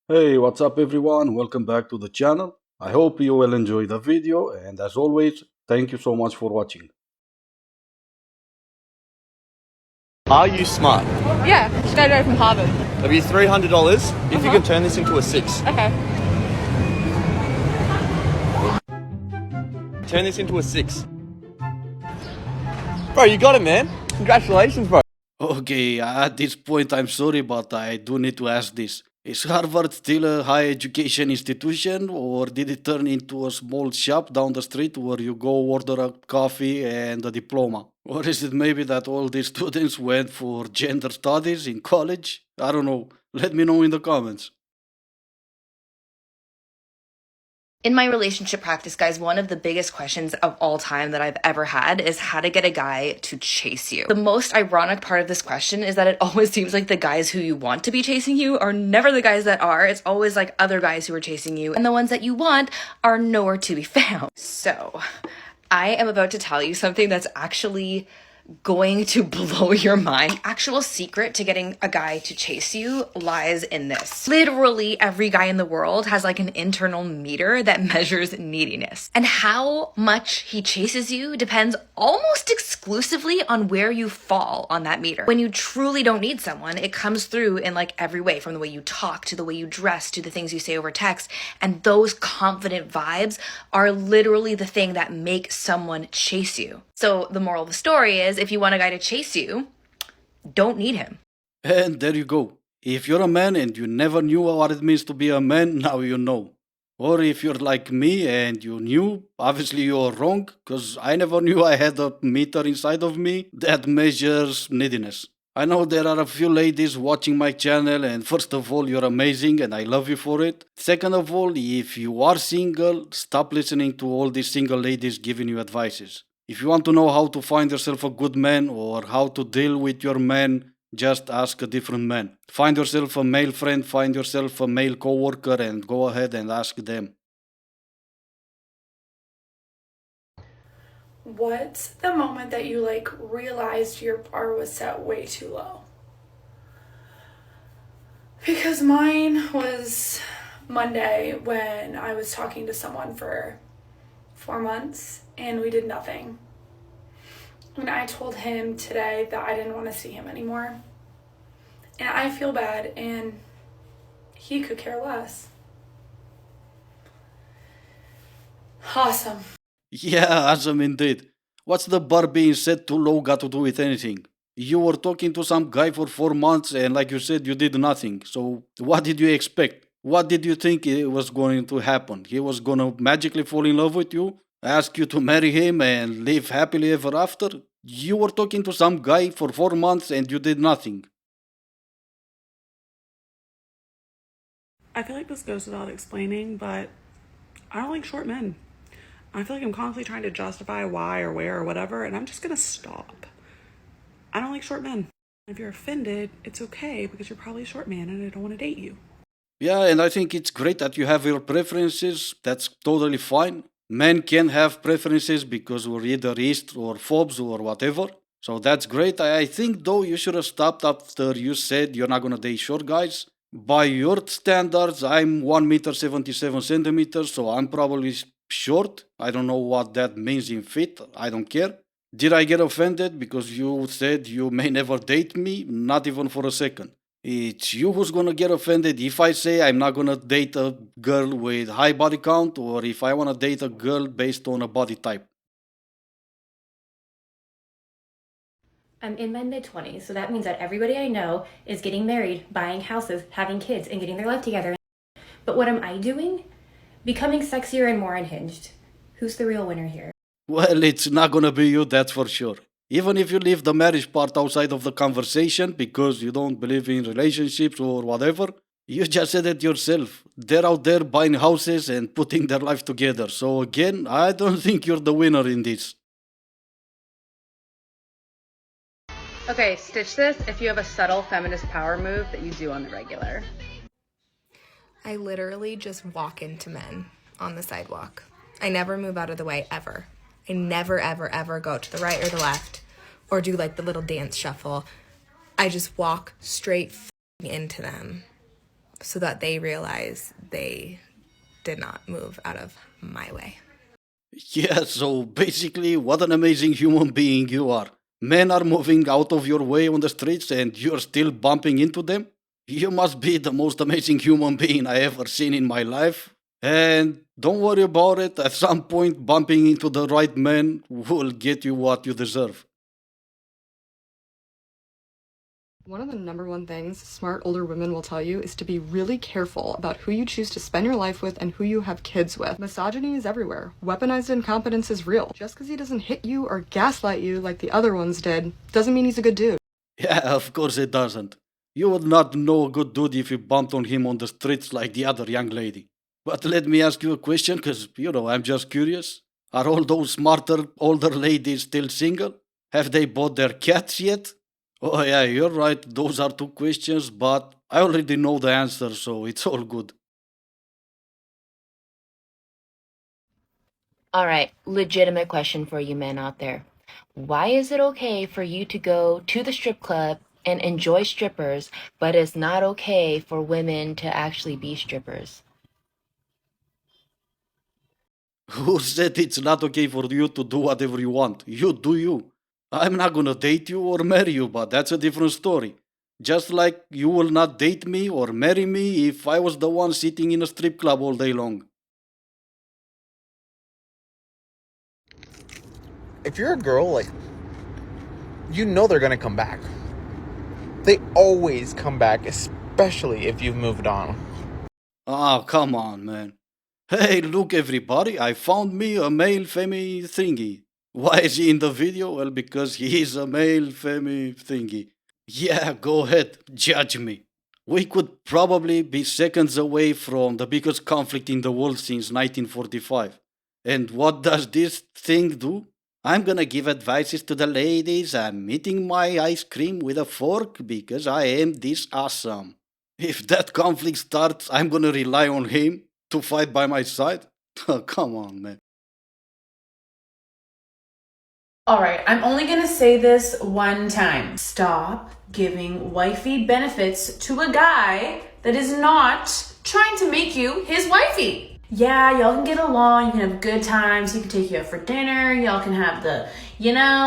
Hey, what's up everyone? Welcome back to the channel. I hope you will enjoy the video and as always, thank you so much for watching. Are you smart? Yeah, she graduated from Harvard. It'll be $300 if you can turn this into a six. Okay. Turn this into a six. Bro, you got it, man. Congratulations, bro. Okay, at this point I'm sorry but I do need to ask this. Is Harvard still a higher education institution or did it turn into a small shop down the street where you go order a coffee and a diploma? Or is it maybe that all these students went for gender studies in college? I don't know. Let me know in the comments. In my relationship practice, guys, one of the biggest questions of all time that I've ever had is how to get a guy to chase you. The most ironic part of this question is that it always seems like the guys who you want to be chasing you are never the guys that are. It's always like other guys who are chasing you, and the ones that you want are nowhere to be found. So, I am about to tell you something that's actually going to blow your mind. The actual secret to getting a guy to chase you lies in this. Literally every guy in the world has like an internal meter that measures neediness. And how much he chases you depends almost exclusively on where you fall on that meter. When you truly don't need someone, it comes through in like every way, from the way you talk to the way you dress to the things you say over text. And those confident vibes are literally the thing that make someone chase you. So the moral of the story is, if you want a guy to chase you, don't need him. And there you go. If you're a man and you never knew what it means to be a man, now you know. Or if you're like me and you knew, obviously you're wrong, because I never knew I had a meter inside of me that measures neediness. I know there are a few ladies watching my channel, and first of all, you're amazing and I love you for it. Second of all, if you are single, stop listening to all these single ladies giving you advices. If you want to know how to find yourself a good man or how to deal with your man, just ask a different man. Find yourself a male friend, find yourself a male coworker, and go ahead and ask them. What's the moment that you realized your bar was set way too low? Because mine was Monday when I was talking to someone for 4 months and we did nothing. And I told him today that I didn't want to see him anymore. And I feel bad, and he could care less. Awesome. Yeah, awesome indeed. What's the bar being set too low got to do with anything? You were talking to some guy for 4 months and like you said, you did nothing. So what did you expect? What did you think it was going to happen? He was going to magically fall in love with you, ask you to marry him and live happily ever after? You were talking to some guy for 4 months and you did nothing. I feel like this goes without explaining, but I don't like short men. I feel like I'm constantly trying to justify why or where or whatever, and I'm just gonna stop. I don't like short men. If you're offended, it's okay because you're probably a short man and I don't want to date you. Yeah, and I think it's great that you have your preferences. That's totally fine. Men can have preferences because we're either East or phobes or whatever. So that's great. I think though you should have stopped after you said you're not gonna date short guys. By your standards, I'm 1 meter 77 centimeters, so I'm probably short. I don't know what that means in feet. I don't care. Did I get offended because you said you may never date me? Not even for a second. It's you who's gonna get offended if I say I'm not gonna date a girl with high body count or if I wanna date a girl based on a body type. I'm in my mid-20s, so that means that everybody I know is getting married, buying houses, having kids, and getting their life together. But what am I doing? Becoming sexier and more unhinged. Who's the real winner here? Well, it's not gonna be you, that's for sure. Even if you leave the marriage part outside of the conversation because you don't believe in relationships or whatever, you just said it yourself. They're out there buying houses and putting their life together. So again, I don't think you're the winner in this. Okay, stitch this if you have a subtle feminist power move that you do on the regular. I literally just walk into men on the sidewalk. I never move out of the way, ever. I never, ever, ever go to the right or the left or do like the little dance shuffle. I just walk straight into them. so that they realize they did not move out of my way. Yeah, so basically, what an amazing human being you are. Men are moving out of your way on the streets and you're still bumping into them? You must be the most amazing human being I ever seen in my life. And don't worry about it, at some point, bumping into the right man will get you what you deserve. One of the number one things smart older women will tell you is to be really careful about who you choose to spend your life with and who you have kids with. Misogyny is everywhere. Weaponized incompetence is real. Just because he doesn't hit you or gaslight you like the other ones did, doesn't mean he's a good dude. Yeah, of course it doesn't. You would not know a good dude if you bumped on him on the streets like the other young lady. But let me ask you a question, because, I'm just curious. Are all those smarter, older ladies still single? Have they bought their cats yet? Oh, yeah, you're right. Those are two questions, but I already know the answer, so it's all good. All right, legitimate question for you men out there. Why is it okay for you to go to the strip club and enjoy strippers, but it's not okay for women to actually be strippers? Who said it's not okay for you to do whatever you want? You do you. I'm not gonna date you or marry you, but that's a different story. Just like you will not date me or marry me if I was the one sitting in a strip club all day long. If you're a girl, like, you know they're gonna come back. They always come back, especially if you've moved on. Ah, come on, man. Hey, look, everybody, I found me a male femi thingy. Why is he in the video? Well, because he is a male femi thingy. Yeah, go ahead, judge me. We could probably be seconds away from the biggest conflict in the world since 1945. And what does this thing do? I'm gonna give advices to the ladies. I'm eating my ice cream with a fork because I am this awesome. If that conflict starts, I'm gonna rely on him to fight by my side? Come on, man. All right, I'm only going to say this one time. Stop giving wifey benefits to a guy that is not trying to make you his wifey. Yeah, y'all can get along, you can have good times, he can take you out for dinner, y'all can have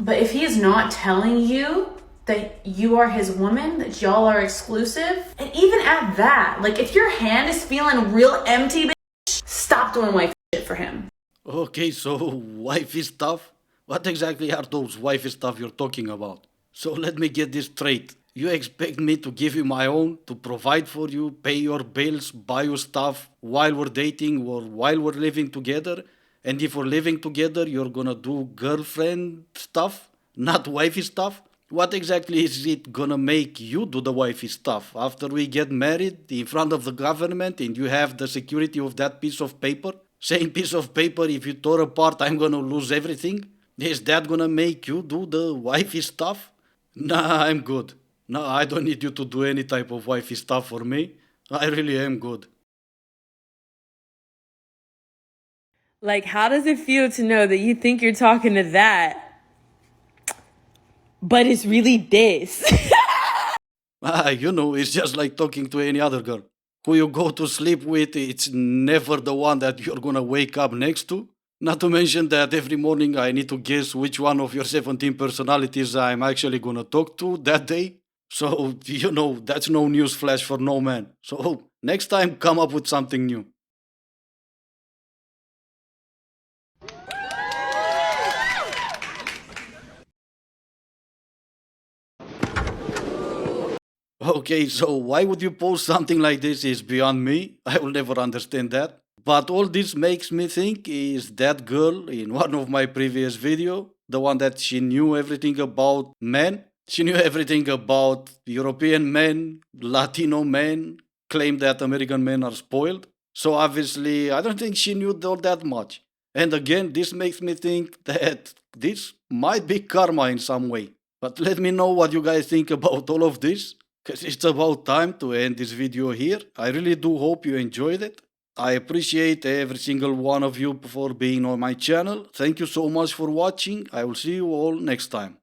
but if he is not telling you that you are his woman, that y'all are exclusive, and even at that, like if your hand is feeling real empty, bitch, stop doing wifey shit for him. Okay, so wifey stuff? What exactly are those wifey stuff you're talking about? So let me get this straight. You expect me to give you my own, to provide for you, pay your bills, buy you stuff while we're dating or while we're living together? And if we're living together, you're gonna do girlfriend stuff, not wifey stuff? What exactly is it gonna make you do the wifey stuff after we get married in front of the government and you have the security of that piece of paper? Same piece of paper, if you tore apart, I'm gonna lose everything? Is that gonna make you do the wifey stuff? Nah, I'm good. No, I don't need you to do any type of wifey stuff for me. I really am good. Like, how does it feel to know that you think you're talking to that, but it's really this? It's just like talking to any other girl. Who you go to sleep with, it's never the one that you're gonna wake up next to. Not to mention that every morning I need to guess which one of your 17 personalities I'm actually gonna talk to that day. So, that's no news flash for no man. So, next time, come up with something new. Okay, so why would you post something like this is beyond me. I will never understand that. But all this makes me think is that girl in one of my previous video, the one that she knew everything about men. She knew everything about European men, Latino men, claimed that American men are spoiled. So obviously, I don't think she knew all that much. And again, this makes me think that this might be karma in some way. But let me know what you guys think about all of this, because it's about time to end this video here. I really do hope you enjoyed it. I appreciate every single one of you for being on my channel. Thank you so much for watching. I will see you all next time.